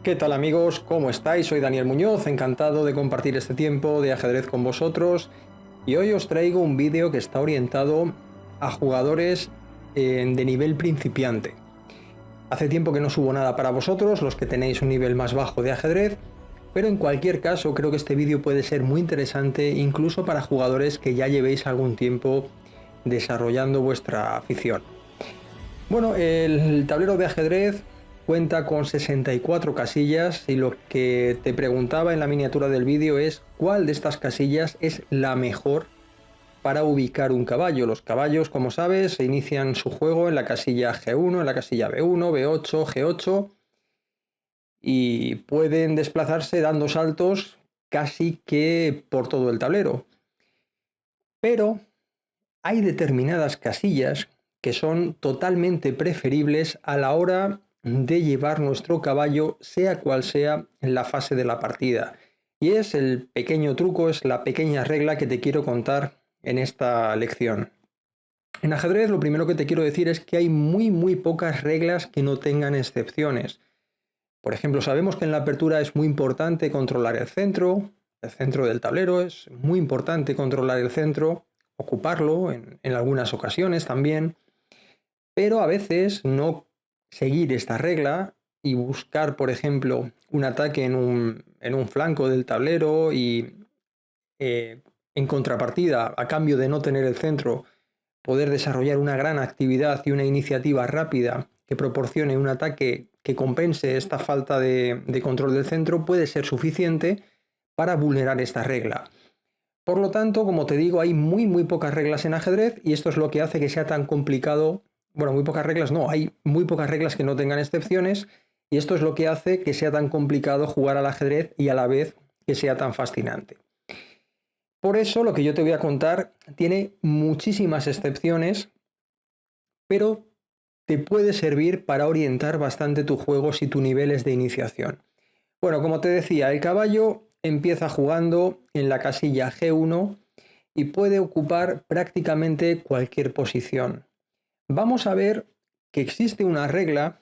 ¿Qué tal amigos? ¿Cómo estáis? Soy Daniel Muñoz, encantado de compartir este tiempo de ajedrez con vosotros y hoy os traigo un vídeo que está orientado a jugadores de nivel principiante. Hace tiempo que no subo nada para vosotros, los que tenéis un nivel más bajo de ajedrez, pero en cualquier caso creo que este vídeo puede ser muy interesante incluso para jugadores que ya llevéis algún tiempo desarrollando vuestra afición. Bueno, el tablero de ajedrez cuenta con 64 casillas y lo que te preguntaba en la miniatura del vídeo es cuál de estas casillas es la mejor para ubicar un caballo. Los caballos, como sabes, se inician su juego en la casilla G1, en la casilla B1, B8, G8 y pueden desplazarse dando saltos casi que por todo el tablero. Pero hay determinadas casillas que son totalmente preferibles a la hora de llevar nuestro caballo, sea cual sea la fase de la partida. Y es el pequeño truco, es la pequeña regla que te quiero contar en esta lección. En ajedrez lo primero que te quiero decir es que hay muy pocas reglas que no tengan excepciones. Por ejemplo, sabemos que en la apertura es muy importante controlar el centro del tablero, es muy importante controlar el centro, ocuparlo en algunas ocasiones también, pero a veces no seguir esta regla y buscar, por ejemplo, un ataque en un flanco del tablero y en contrapartida, a cambio de no tener el centro, poder desarrollar una gran actividad y una iniciativa rápida que proporcione un ataque que compense esta falta de control del centro, puede ser suficiente para vulnerar esta regla. Por lo tanto, como te digo, hay muy pocas reglas en ajedrez y esto es lo que hace que sea tan complicado. Bueno, muy pocas reglas no, hay muy pocas reglas que no tengan excepciones y esto es lo que hace que sea tan complicado jugar al ajedrez y a la vez que sea tan fascinante. Por eso lo que yo te voy a contar tiene muchísimas excepciones, pero te puede servir para orientar bastante tu juego si tu nivel es de iniciación. Bueno, como te decía, el caballo empieza jugando en la casilla G1 y puede ocupar prácticamente cualquier posición. Vamos a ver que existe una regla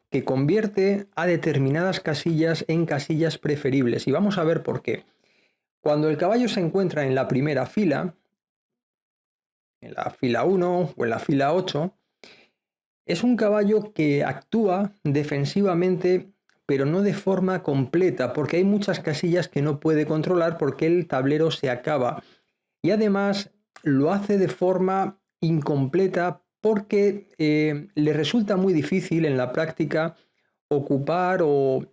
que convierte a determinadas casillas en casillas preferibles y vamos a ver por qué. Cuando el caballo se encuentra en la primera fila, en la fila 1 o en la fila 8, es un caballo que actúa defensivamente, pero no de forma completa, porque hay muchas casillas que no puede controlar porque el tablero se acaba. Y además lo hace de forma incompleta porque le resulta muy difícil en la práctica ocupar o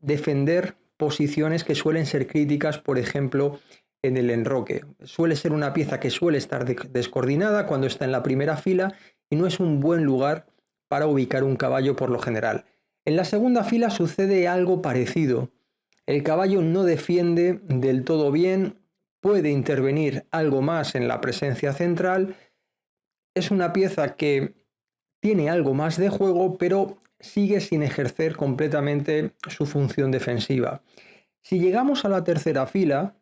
defender posiciones que suelen ser críticas, por ejemplo, en el enroque. Suele ser una pieza que suele estar descoordinada cuando está en la primera fila y no es un buen lugar para ubicar un caballo por lo general. En la segunda fila sucede algo parecido. El caballo no defiende del todo bien, puede intervenir algo más en la presencia central. Es una pieza que tiene algo más de juego, pero sigue sin ejercer completamente su función defensiva. Si llegamos a la tercera fila,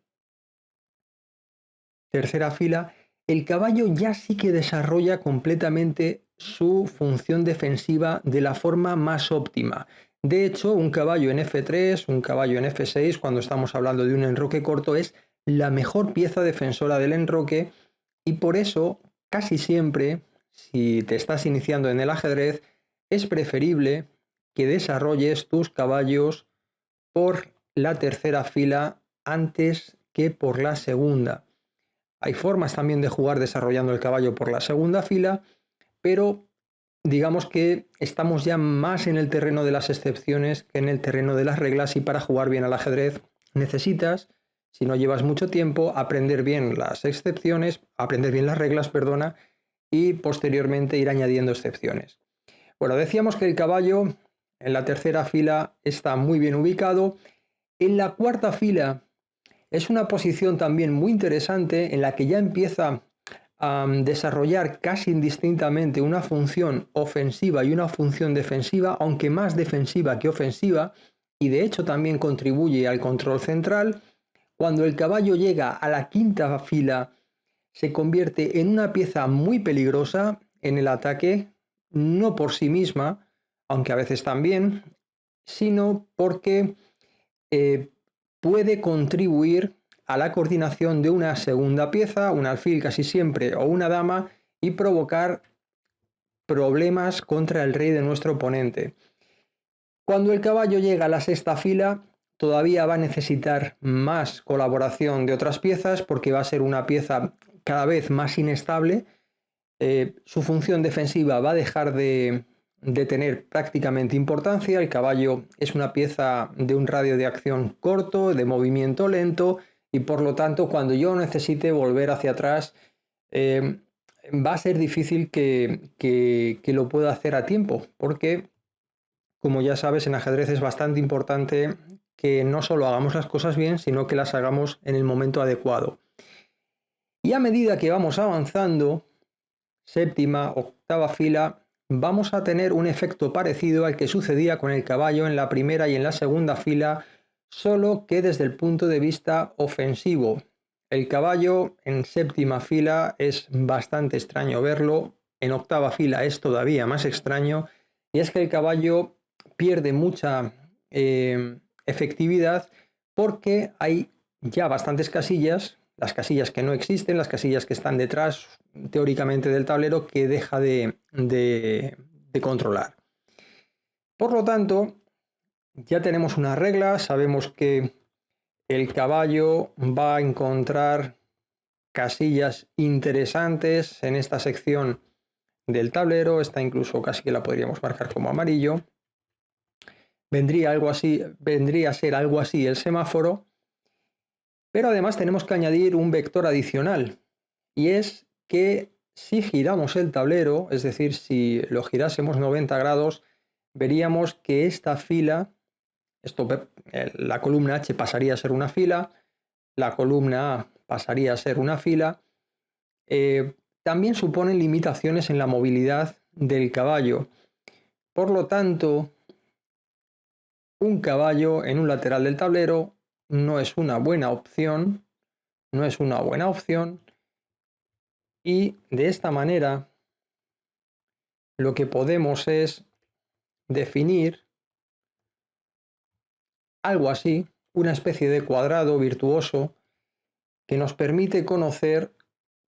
el caballo ya sí que desarrolla completamente su función defensiva de la forma más óptima. De hecho, un caballo en F3, un caballo en F6, cuando estamos hablando de un enroque corto, es la mejor pieza defensora del enroque y por eso, casi siempre, si te estás iniciando en el ajedrez, es preferible que desarrolles tus caballos por la tercera fila antes que por la segunda. Hay formas también de jugar desarrollando el caballo por la segunda fila, pero digamos que estamos ya más en el terreno de las excepciones que en el terreno de las reglas y para jugar bien al ajedrez necesitas, si no llevas mucho tiempo, aprender bien las excepciones, aprender bien las reglas, perdona, y posteriormente ir añadiendo excepciones. Bueno, decíamos que el caballo en la tercera fila está muy bien ubicado. En la cuarta fila es una posición también muy interesante en la que ya empieza a desarrollar casi indistintamente una función ofensiva y una función defensiva, aunque más defensiva que ofensiva, y de hecho también contribuye al control central. Cuando el caballo llega a la quinta fila, se convierte en una pieza muy peligrosa en el ataque, no por sí misma, aunque a veces también, sino porque puede contribuir a la coordinación de una segunda pieza, un alfil casi siempre o una dama, y provocar problemas contra el rey de nuestro oponente. Cuando el caballo llega a la sexta fila, todavía va a necesitar más colaboración de otras piezas porque va a ser una pieza cada vez más inestable. Su función defensiva va a dejar de tener prácticamente importancia. El caballo es una pieza de un radio de acción corto, de movimiento lento, y por lo tanto cuando yo necesite volver hacia atrás va a ser difícil que lo pueda hacer a tiempo, porque como ya sabes, en ajedrez es bastante importante que no solo hagamos las cosas bien, sino que las hagamos en el momento adecuado. Y a medida que vamos avanzando, séptima, octava fila, vamos a tener un efecto parecido al que sucedía con el caballo en la primera y en la segunda fila, solo que desde el punto de vista ofensivo. El caballo en séptima fila es bastante extraño verlo, en octava fila es todavía más extraño, y es que el caballo pierde mucha efectividad porque hay ya bastantes casillas, las casillas que no existen, las casillas que están detrás teóricamente del tablero, que deja de controlar. Por lo tanto, ya tenemos una regla, sabemos que el caballo va a encontrar casillas interesantes en esta sección del tablero. Esta incluso casi que la podríamos marcar como amarillo. Vendría a ser algo así el semáforo, pero además tenemos que añadir un vector adicional, y es que si giramos el tablero, es decir, si lo girásemos 90 grados, veríamos que esta fila, la columna H pasaría a ser una fila, la columna A pasaría a ser una fila. También suponen limitaciones en la movilidad del caballo. Por lo tanto, un caballo en un lateral del tablero no es una buena opción, y de esta manera lo que podemos es definir algo así, una especie de cuadrado virtuoso que nos permite conocer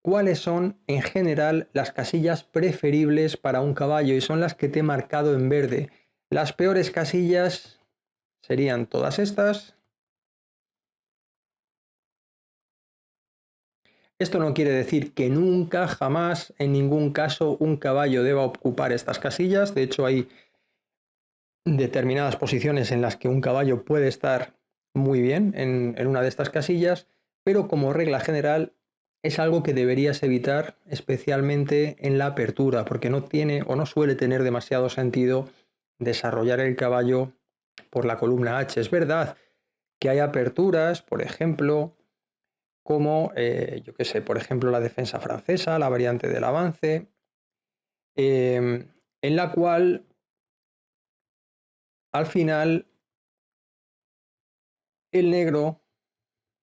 cuáles son en general las casillas preferibles para un caballo, y son las que te he marcado en verde. Las peores casillas serían todas estas. Esto no quiere decir que nunca, jamás, en ningún caso, un caballo deba ocupar estas casillas. De hecho, hay determinadas posiciones en las que un caballo puede estar muy bien en una de estas casillas, pero como regla general es algo que deberías evitar, especialmente en la apertura, porque no tiene o no suele tener demasiado sentido desarrollar el caballo por la columna H. Es verdad que hay aperturas, por ejemplo, como, por ejemplo, la defensa francesa, la variante del avance, en la cual al final el negro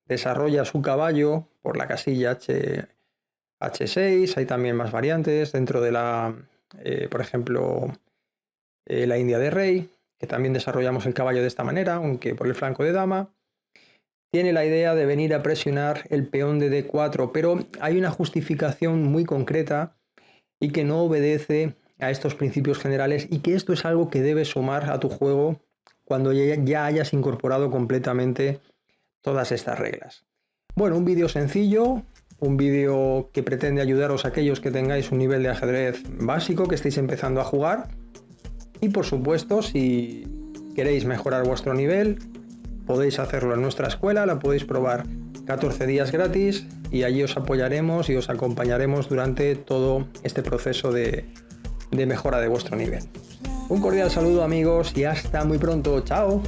desarrolla su caballo por la casilla H6, hay también más variantes dentro de la, por ejemplo, la India de rey, que también desarrollamos el caballo de esta manera, aunque por el flanco de dama. Tiene la idea de venir a presionar el peón de D4, pero hay una justificación muy concreta y que no obedece a estos principios generales, y que esto es algo que debes sumar a tu juego cuando ya hayas incorporado completamente todas estas reglas. Bueno, un vídeo sencillo, un vídeo que pretende ayudaros a aquellos que tengáis un nivel de ajedrez básico, que estéis empezando a jugar, y por supuesto, si queréis mejorar vuestro nivel, podéis hacerlo en nuestra escuela, la podéis probar 14 días gratis, y allí os apoyaremos y os acompañaremos durante todo este proceso de mejora de vuestro nivel. Un cordial saludo, amigos, y hasta muy pronto. ¡Chao!